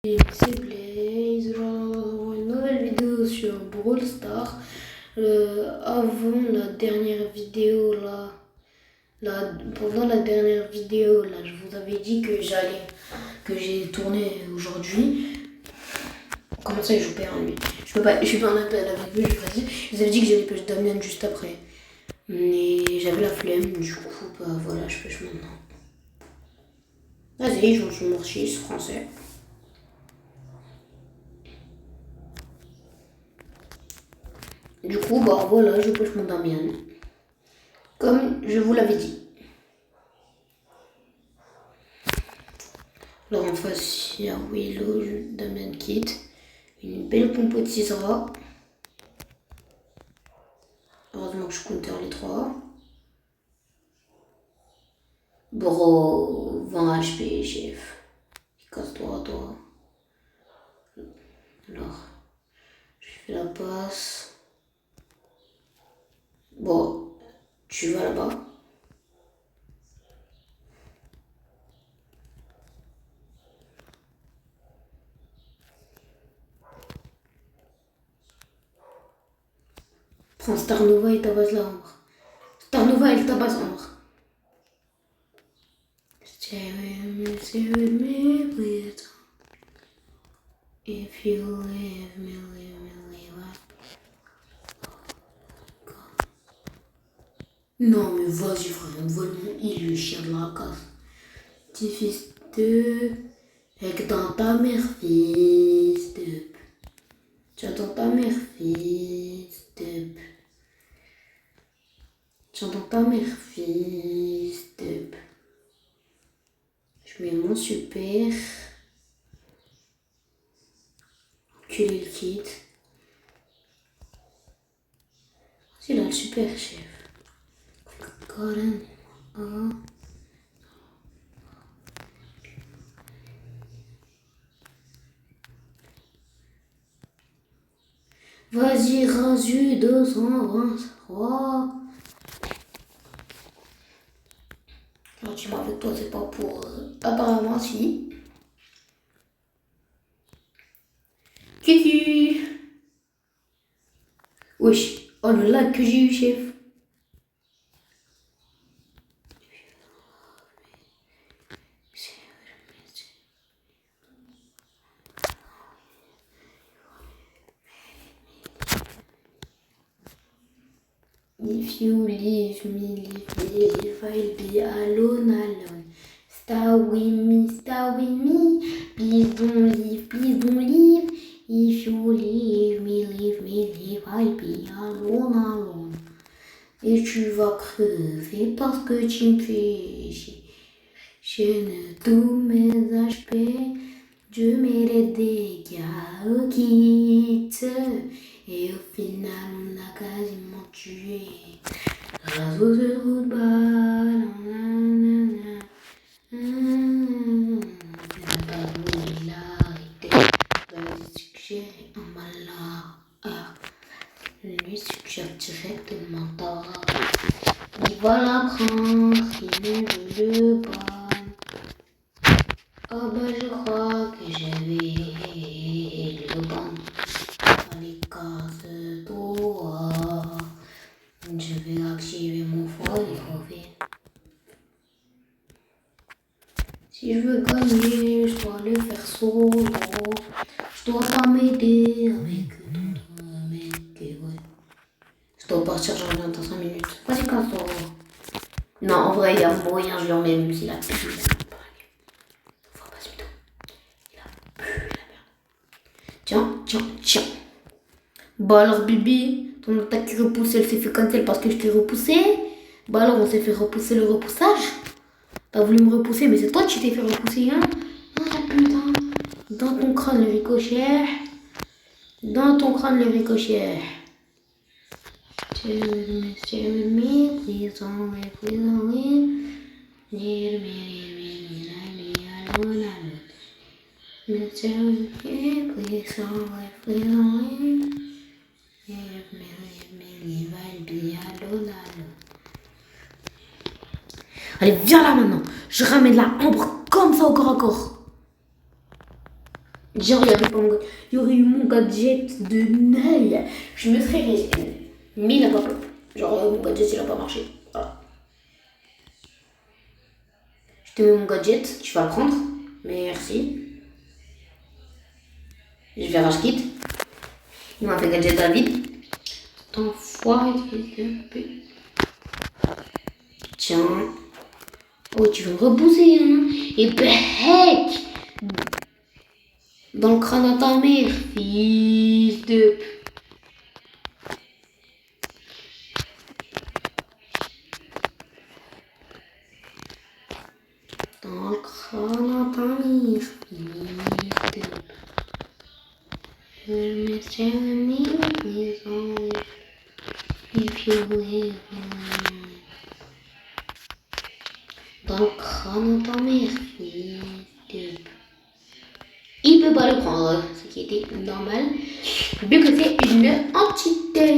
C'est Blaze, une nouvelle vidéo sur Brawl Stars. Avant la dernière vidéo pendant la dernière vidéo je vous avais dit que j'ai tourné aujourd'hui. Comment ça, il joue pas en lui? Je suis pas en appel avec lui, je précise. Je vous avais dit que j'allais pêcher Damien juste après. Mais j'avais la flemme, du coup, voilà, je pêche maintenant. Vas-y, je joue sur Morchis, français. Du coup, voilà, je pêche mon Damien. Comme je vous l'avais dit. Alors en face, il y a Willow, Damien Kit. Une belle compo de 6 rats. Heureusement que je counter les 3. Bro, 20 HP, chef. Casse-toi, toi. Alors, je fais la passe. Bon, tu vas là-bas. Prends Star Nova et tabasse la Ambre. Star Nova et tabasse Ambre. Stay with me, please. If you leave me, leave. Non mais vas-y frère, vole mon île, le chien de la casse. Petit fils de... Avec dans ta mère, fils de... Tu entends ta mère, fils de... Tu entends ta mère, fils de... Je mets mon super... Enculé le kit. C'est là le super chef. Vas-y, Razu 223. Alors tu m'as avec toi, c'est pas pour... apparemment, si. Kiki. Wesh. Oh le lag que j'ai eu, chef. If you leave me, I'll be alone. Stay with me. Please don't leave. If you leave me, I'll be alone. Et tu vas crever parce que tu me fais chier. Je ne tous mes HP, je mets les dégâts au kit. Et au final, on a quasiment tué. Razo de football. Lui suggère directement tard. Il va la prendre, il ne veut pas. Oh je crois que j'avais le ban. Allez, casse-toi. Je vais activer mon foyer. Si je veux gagner, je dois le faire solo. Je dois pas m'aider avec d'autres mecs. Ouais. Je dois partir, je reviens dans 5 minutes. Vas-y, casse-toi. Non, en vrai, il y a moyen, je lui en mets même s'il a pu. Faut pas se mytho. Il a pu la merde. Tiens. Bah alors, Bibi, ton attaque qui repousse, elle s'est fait cancel parce que je t'ai repoussé. Bah alors, on s'est fait repousser le repoussage. T'as voulu me repousser, mais c'est toi qui t'es fait repousser, hein. Ah putain. Dans ton crâne, le ricochet. Stay with me, please don't leave. Need me, alone. Stay with me, please don't leave. Leave, I'll be alone. Allez, viens là maintenant. Je ramène la Ambre comme ça au corps à corps. Genre, il y aurait eu mon gadget de Noël. Je me serais réveillée. Mais il n'a pas plu. Genre, mon gadget, il n'a pas marché. Voilà. Je te mets mon gadget, tu vas le prendre. Merci. Je vais racheter. Il m'a fait gadget David. T'enfoiré de pute. Tiens. Oh, tu veux me repousser, hein? Et bec! Dans le crâne à ta mère, fils de... Dans le crâne à ta mère, fils de... Je me suis mis les anges, if you live dans le crâne à ta mère, fils de... Il peut pas le prendre, ce qui était normal, vu que c'est une entité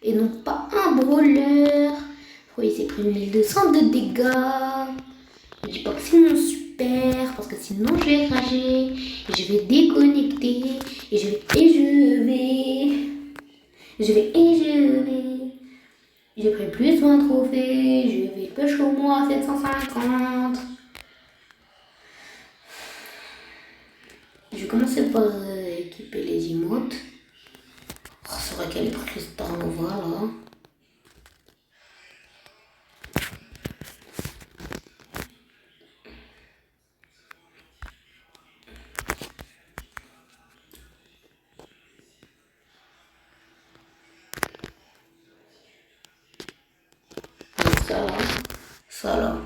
et non pas un brawler. Il s'est pris 1200 de dégâts. Je dis pas que c'est mon super, parce que sinon je vais rager, et je vais déconnecter, et j'ai pris plus 20 trophées, je vais push au moins 750. Je vais commencer par équiper les emotes. Oh, c'est vrai qu'elle est prise Star Nova là. Ça là.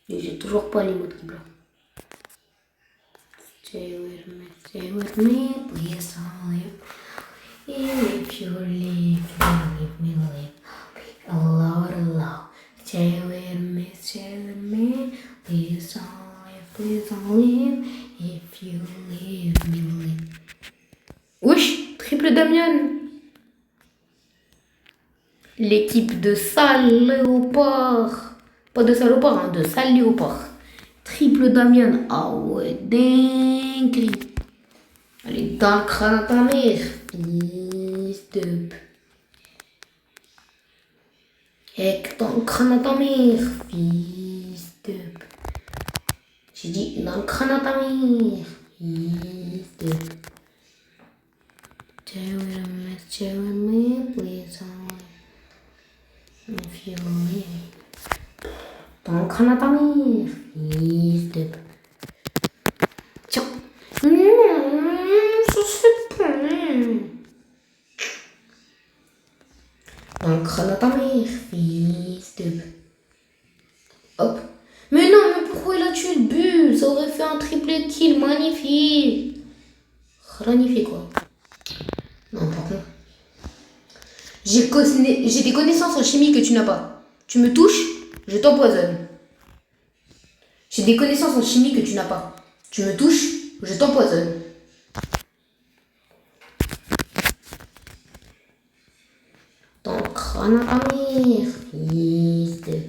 Et j'ai toujours pas les mots qui blanc. Stay with me, please don't leave. If you leave me, alone. Stay with me, please don't leave. If you leave me, Wesh, triple Damian. L'équipe de sale léopard. Pas de salopard, hein, de sale léopard. Triple Damian. Ah ouais, dingue. Allez, dans le crâne à ta mère. Fils de... Hec, dans le crâne à ta mère. Fils de... J'ai dit dans le crâne à ta mère. Fils de... Stay with me, please. If you leave. Dans le crâne à ta mère. Fils de... Tiens. Ça se fait pas. Dans le crâne à ta mère. Fils de... Hop. Mais non, mais pourquoi il a tué le bull? Ça aurait fait un triple kill magnifique. Magnifique quoi. Non, par contre. J'ai des connaissances en chimie que tu n'as pas. Tu me touches, je t'empoisonne. J'ai des connaissances en chimie que tu n'as pas. Tu me touches, je t'empoisonne. Ton crâne à ta mère, fils de...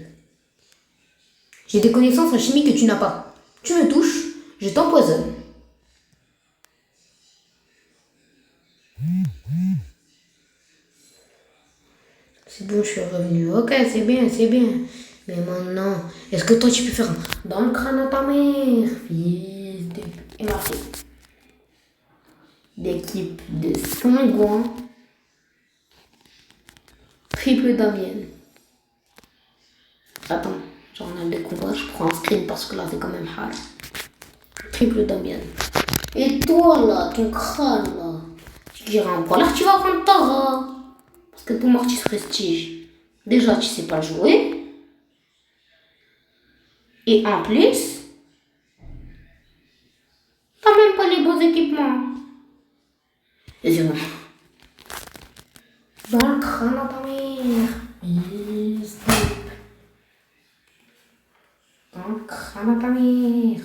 J'ai des connaissances en chimie que tu n'as pas. Tu me touches, je t'empoisonne. C'est bon, je suis revenu. Ok, c'est bien, c'est bien. Mais maintenant, est-ce que toi tu peux faire dans le crâne à ta mère, fils de... Et marqué. L'équipe de Saint-Gouin. Triple Damien. Attends, j'en ai des combats, je prends un screen parce que là c'est quand même hard. Triple Damien. Et toi là, ton crâne là, tu dirais un poil, tu vas prendre Tara. Parce que pour Mortis Prestige, déjà tu sais pas jouer. Et en plus, t'as même pas les beaux équipements. Et c'est bon. Dans le crâne à ta mère. Dans le crâne à ta mère.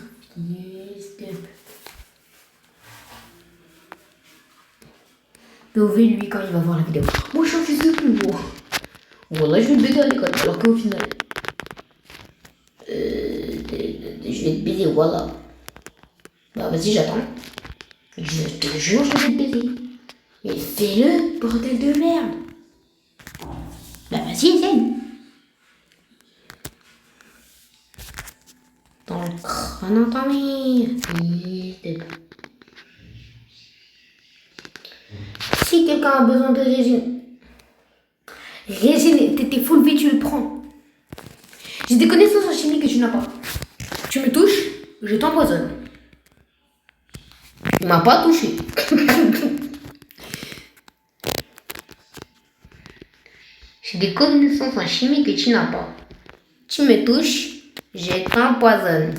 Lové lui quand il va voir la vidéo. Moi je suis un fils de pute, gros. Voilà, je vais te bêter à l'école, alors qu'au final. Je vais te baiser, voilà. Bah vas-y, j'attends. Je te jure, je vais te baiser. Mais fais-le, bordel de merde. Bah vas-y, essaye. Dans le crâne à ta mère. Si quelqu'un a besoin de régine, t'es full vie, tu le prends. J'ai des connaissances en chimie que tu n'as pas. Tu me touches, je t'empoisonne. Tu m'as pas touché. J'ai des connaissances en chimie que tu n'as pas. Tu me touches, je t'empoisonne.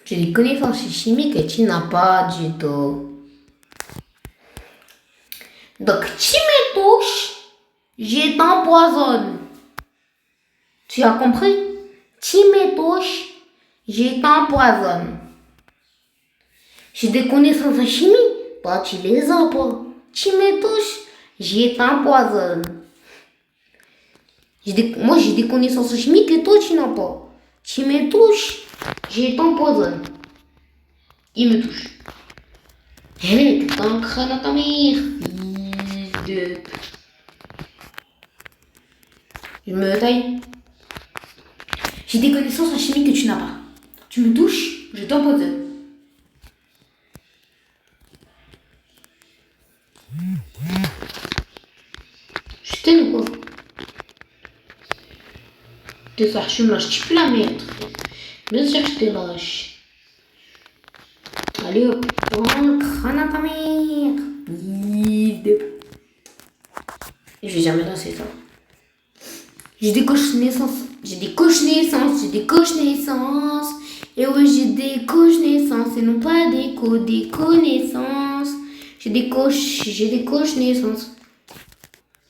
J'ai des connaissances en chimie que tu n'as pas du tout. Donc, tu me touches, je t'empoisonne. Tu as compris? Tu me touches, je t'empoisonne. J'ai des connaissances en chimie, toi tu les as pas. Tu me touches, je t'empoisonne. Moi j'ai des connaissances en chimie que toi tu n'as pas. Tu me touches, je t'empoisonne. Il me touche. Hé, t'es un crâne à ta mère, fils de... Je me taille. J'ai des connaissances en chimie que tu n'as pas. Tu me touches, je t'empoisonne. Je t'aime ou quoi? T'es ça, je me lâche, tu peux la mettre. Bien sûr que je te lâche. Allez hop, dans le crâne à ta mère. Je vais jamais danser ça. J'ai des connaissances. J'ai des connaissances. J'ai des connaissances. Et oui, j'ai des connaissances. Et non pas des connaissances. J'ai des connaissances.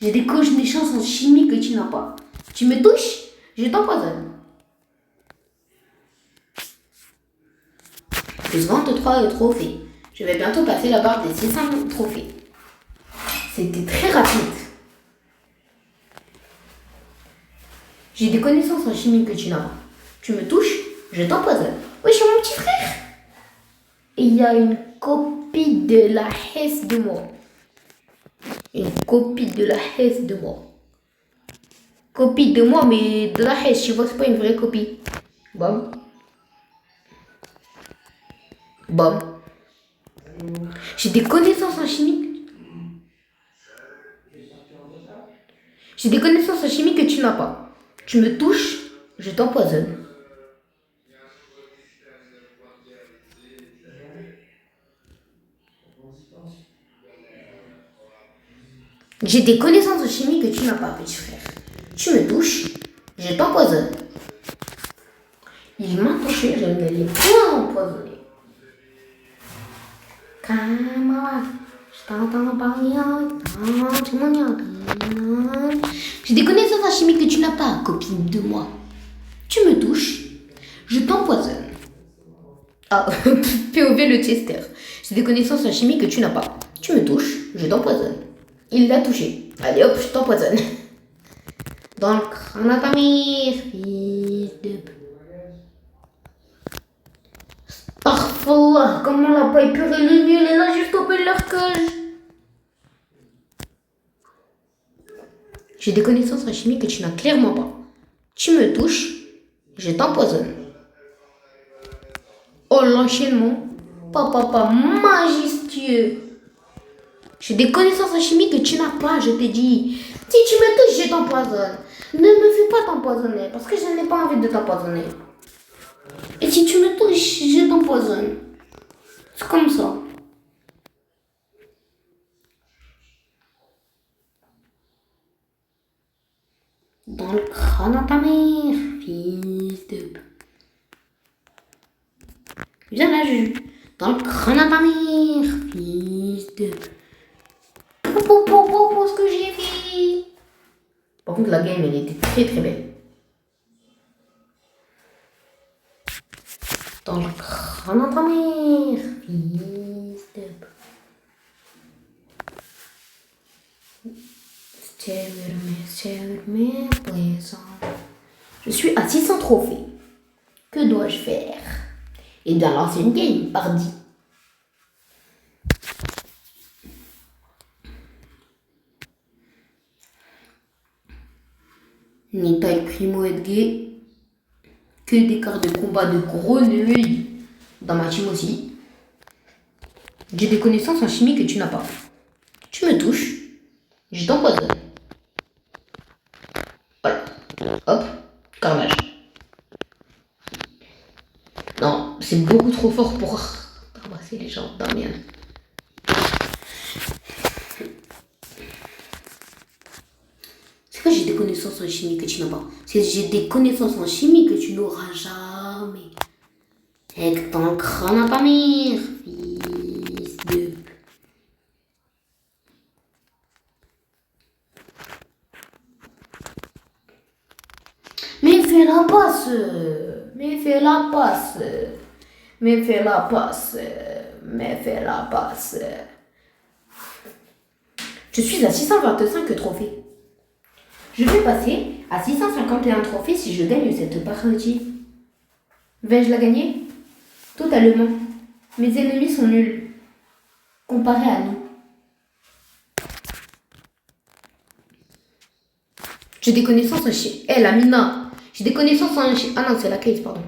J'ai des connaissances en chimie que tu n'as pas. Tu me touches, je t'empoisonne. Plus 23 trophées. Je vais bientôt passer la barre des 600 trophées. C'était très rapide. J'ai des connaissances en chimie que tu n'as pas. Tu me touches, je t'empoisonne. Oui, je suis mon petit frère. Et il y a une copie de la Hesse de moi. Une copie de la Hesse de moi. Copie de moi, mais de la Hesse. Tu vois, c'est pas une vraie copie. Bam. Bam. J'ai des connaissances en chimie. J'ai des connaissances en chimie que tu n'as pas. Tu me touches, je t'empoisonne. J'ai des connaissances en chimie que tu n'as pas, petit frère. Tu me touches, je t'empoisonne. Il m'a touché, je ne l'ai pas empoisonné. Camarade, je t'entends parler J'ai des connaissances en chimie que tu n'as pas, copine de moi. Tu me touches, je t'empoisonne. Ah, POV le tester. J'ai des connaissances en chimie que tu n'as pas. Tu me touches, je t'empoisonne. Il l'a touché. Allez hop, je t'empoisonne. Dans le crâne à ta mère, fils de... Parfois, comment on l'a pas épuré les nuls, elle a juste coupé leur cage. J'ai des connaissances en chimie que tu n'as clairement pas. Tu me touches, je t'empoisonne. Oh, l'enchaînement. Papa, majestueux. J'ai des connaissances en chimie que tu n'as pas, je t'ai dit. Si tu me touches, je t'empoisonne. Ne me fais pas t'empoisonner, parce que je n'ai pas envie de t'empoisonner. Et si tu me touches, je t'empoisonne. C'est comme ça. Dans le crâne à ta mère, fils de... Viens là, Juju. Dans le crâne à ta mère, fils de... Pour ce que j'ai fait. Par contre, la game, elle était très très belle. Dans le crâne à ta mère, fils de... Çevirme présent. Je suis à 600 trophées. Que dois-je faire? Eh bien, lancer une game, pardi. Nitaï Primo Edguet. Que des cartes de combat de grenouille. Dans ma team aussi. J'ai des connaissances en chimie que tu n'as pas. Tu me touches, je t'empoisonne. Voilà. Hop, carnage. Non, c'est beaucoup trop fort pour ramasser les gens dans mienne. C'est quoi j'ai des connaissances en chimie que tu n'as pas? C'est j'ai des connaissances en chimie que tu n'auras jamais. Et que ton crâne à ta mère, fils de... Mais fais la passe. Mais fais la passe. Mais fais la passe. Mais fais la passe. Je suis à 625 trophées. Je vais passer à 651 trophées si je gagne cette partie. Vais-je la gagner? Totalement. Mes ennemis sont nuls. Comparés à nous. J'ai des connaissances en chimie. La Mina. J'ai des connaissances en chimie. Ah non, c'est la case, pardon.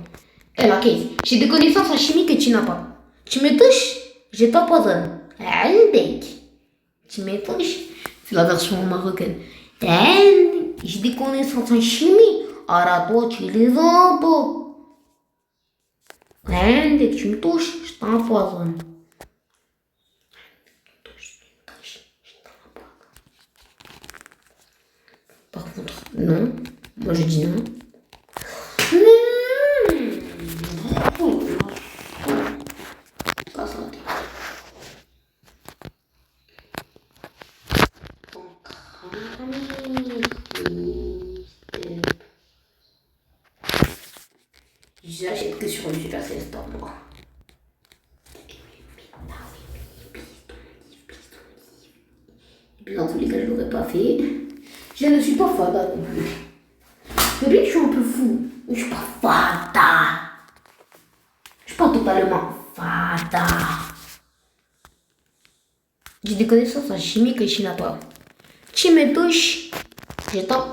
La case. J'ai des connaissances en chimie que tu n'as pas. Tu me touches, je t'empoisonne. Tu me touches. C'est la version marocaine. J'ai des connaissances en chimie. Alors toi, tu les as pas. Dès que tu me touches, je t'empoisonne. Par contre, non. Moi, je dis non. Pas ça. J'achète que sur une Super Store, moi. Et puis dans tous les cas, je l'aurais pas fait. Je ne suis pas fada non plus. C'est bien que je suis un peu fou. Mais je suis pas fada. Je suis pas totalement fada. J'ai des connaissances en chimie que tu n'as pas. Tu me touches, je t'en...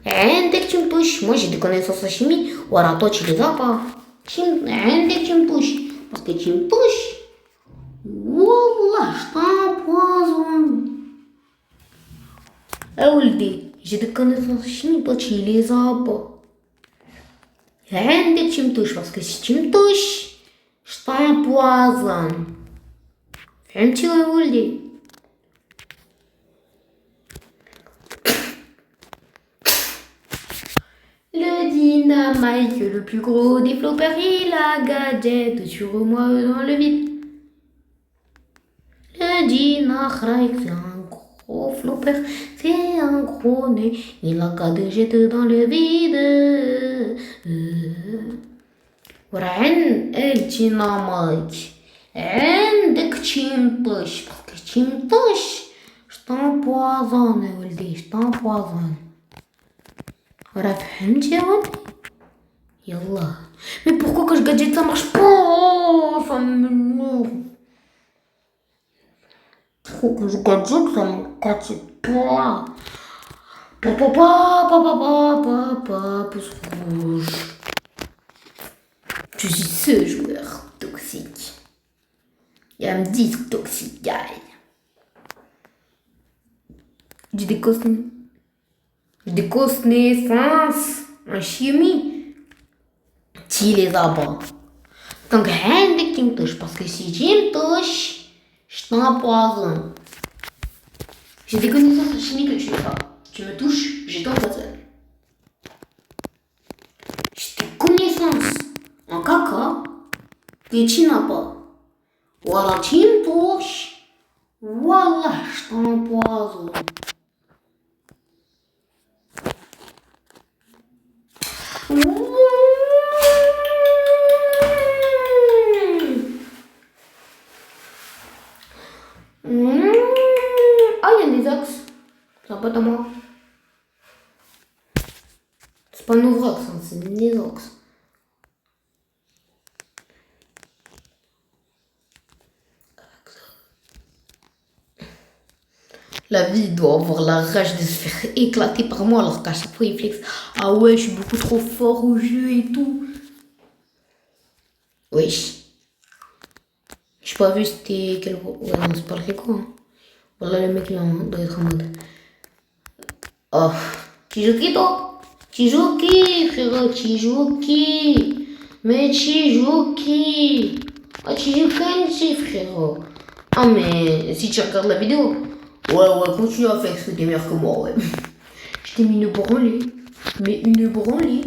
Dès que tu me touches, moi j'ai des connaissances en chimie. Voilà, toi tu les as pas. Dès que tu me touches, parce que tu me touches, Wallah, je t'empoisonne. Ouldi, j'ai des connaissances en chimie, toi tu les as pas. Dès que tu me touches, parce que si tu me touches, je t'empoisonne. فهمتي يا ولدي؟ Le dynamite, le plus gros des floppers, il a gadget sur moi dans le vide. Le dynamite, c'est un gros flopper, c'est un gros nez, il a gadget dans le vide. ورعن الديناميت عندك تيمطش باسكو تيمطش شطامبوازون يا ولدي شطامبوازون راه فهمتي يا ولدي يلا مي بوركو كاش gadget ça marche pas ça m'énerve pourquoi que je gadget ça me casse pas pouce rouge. Je suis ce joueur toxique. Il y a un disque toxique, guy. J'ai des connaissances en chimie. Tu les as pas. Donc, rien de qui me touche. Parce que si tu me touches, je t'empoisonne. J'ai des connaissances en chimie que tu n'as pas. Tu me touches, je t'empoisonne. J'ai des connaissances en caca que tu n'as pas. Voilà, tu me touches. Voilà, je t'empoisonne. Ah, il y a des ox. C'est un pote à moi. C'est pas Novrox, hein, c'est Nizox. La vie doit avoir la rage de se faire éclater par moi alors qu'à chaque fois il flex. Ah ouais, je suis beaucoup trop fort au jeu et tout. Wesh. J'ai pas vu c'était quel. Ouais, non, c'est pas le Rico. Hein. Voilà, le mec là doit être en mode. Oh. Tu joues qui toi? Tu joues qui, frérot? Tu joues qui? Mais tu joues qui? Ah, tu joues Kenji, frérot. Ah, mais si tu regardes la vidéo. Ouais, continue à faire ce que t'es meilleur que moi, ouais. Je t'ai mis une branlée. Mais une branlée.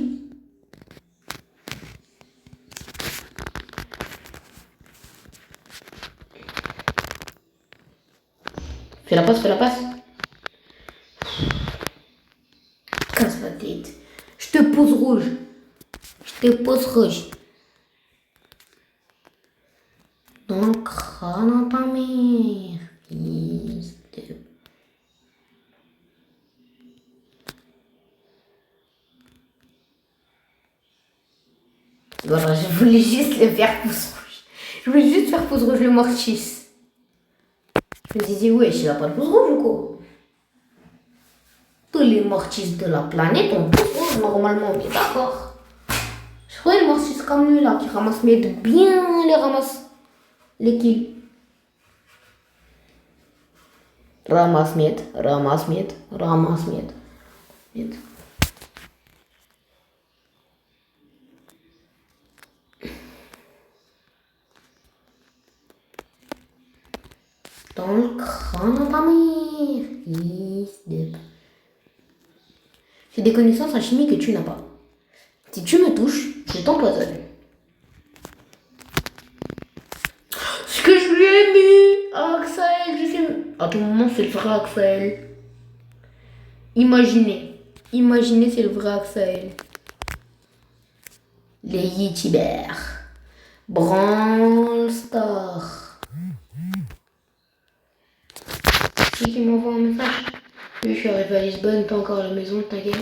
Fais la passe, fais la passe. Casse la tête. Je te pose rouge. Je te pose rouge. Dans le crâne à ta mère. Voilà, je voulais juste le faire pose rouge. Je voulais juste faire pose rouge le Mortis. Je me disais, ouais, il a pas de pose rouge ou quoi? Tous les Mortis de la planète ont pose rouge normalement, mais d'accord. Je crois le Mortis comme lui là, qui ramasse mes deux bien, les ramasse les kills. Ramasse miette, ramasse miette, ramasse miette. Miette. Dans le crâne de ta mère. J'ai des connaissances en chimie que tu n'as pas. Si tu me touches, je t'empoisonne. Ce que je lui ai mis à Axel, je sais. À tout moment, c'est le vrai Axel. Imaginez, c'est le vrai Axel. Les youtubers. Brawl Star. Qui m'envoie un message. Oui, je suis arrivée à Lisbonne, pas encore à la maison, t'inquiète.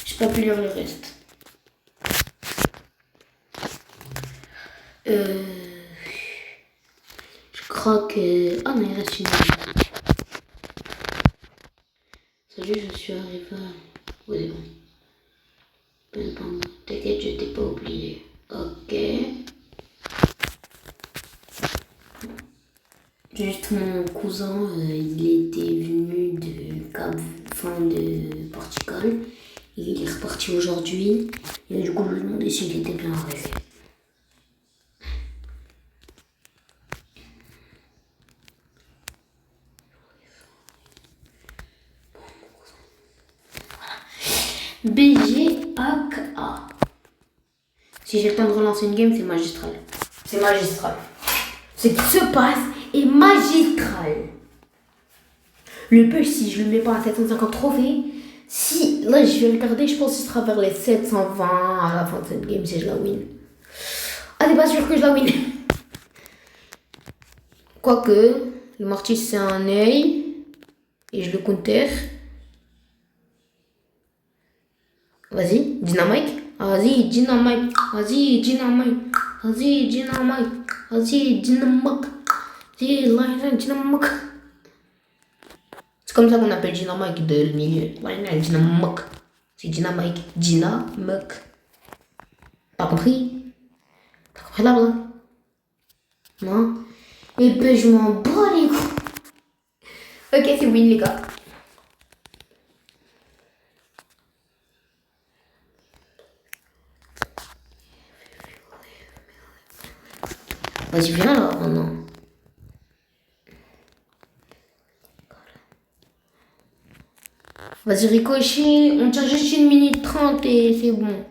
J'ai pas pu lire le reste. Je crois que. Ah non, il reste une minute. Salut, je suis arrivée à. Ouais, c'est bon. T'inquiète, je t'ai pas oublié. Ok. Juste mon cousin, il était venu de de Portugal. Il est reparti aujourd'hui. Et du coup, je lui ai demandé s'il était bien arrivé. BGAKA. Si j'ai le temps de relancer une game, c'est magistral. C'est magistral. Ce qui se passe est magistral. Le push, si je le mets pas à 750 trophées, si là je vais regarder, je pense qu'il sera vers les 720 à la fin de cette game si je la win. Ah, t'es pas sûr que je la win? Quoique, le Mortis c'est un œil et je le counter. Vas-y, dynamite. Vas-y, dynamite. Vas-y, dynamite. Vas-y, dynamite. Vas-y, dynamite. Vas-y, dynamite. C'est comme ça qu'on appelle dynamite de le milieu. Dynamite. C'est dynamite. Dynamite. Pas compris? T'as compris là, bas? Non? Et ben, je m'en bats les couilles. Ok, c'est win, les gars. Vas-y, viens là, oh non. Vas-y, ricochet, on tient juste 1 minute 30 et c'est bon.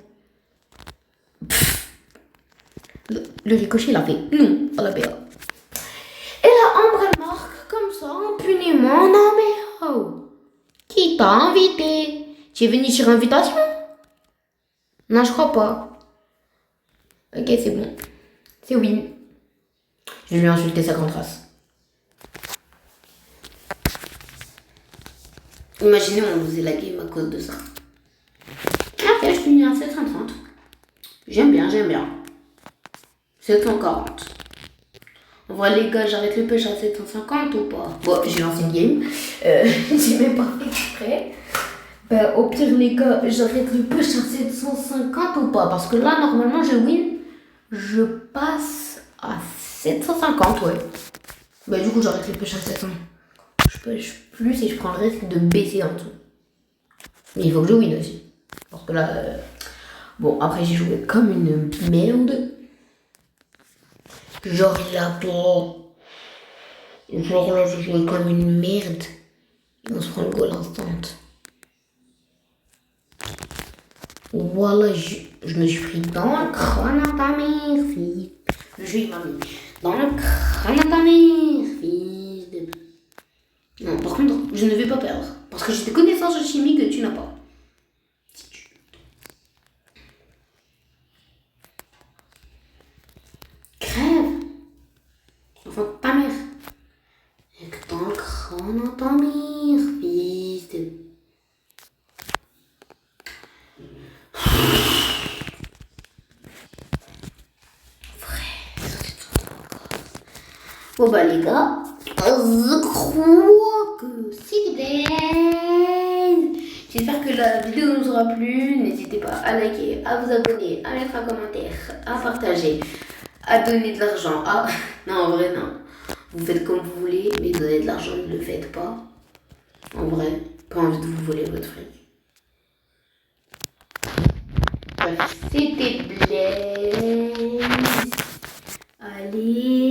Le ricochet, il a fait non à la BA. Et la Ambre, elle marque comme ça, impunément. Non, mais oh. Qui t'a invité? Tu es venu sur invitation? Non, je crois pas. Ok, c'est bon. C'est win. Je vais lui insulter sa grande race. Imaginez, on faisait la game à cause de ça. Ok, je finis à 730. J'aime bien. 740. En vrai, les gars, j'arrête le pêche à 750 ou pas? Bon, j'ai lancé une game. J'ai même pas fait exprès. Ben, au pire, les gars, j'arrête le pêche à 750 ou pas? Parce que là, normalement, je win. Je passe à 750, ouais. Ben, du coup, j'arrête le pêche à 700. Je pêche plus et je prends le risque de baisser en dessous. Mais il faut que je win aussi. Parce que là, bon, après, j'ai joué comme une merde. Genre là, je jouais comme une merde. Et on se prend le goal instant. Voilà, je me suis pris dans le crâne à ta mère, fille. Le jeu, il m'a mis dans le crâne à ta mère, fille. Non, par contre, je ne vais pas perdre. Parce que j'ai des connaissances de chimie que tu n'as pas. Crève. Enfin, ta mère. Et que dans le crâne à ta mère, fils de... Bon bah les gars, je crois que c'est bien. J'espère que la vidéo vous aura plu. N'hésitez pas à liker, à vous abonner, à mettre un commentaire, à partager, à donner de l'argent. Ah, non, en vrai, non. Vous faites comme vous voulez, mais donner de l'argent, ne le faites pas. En vrai, pas envie de vous voler votre fric. Bref, c'était Blaise. Allez.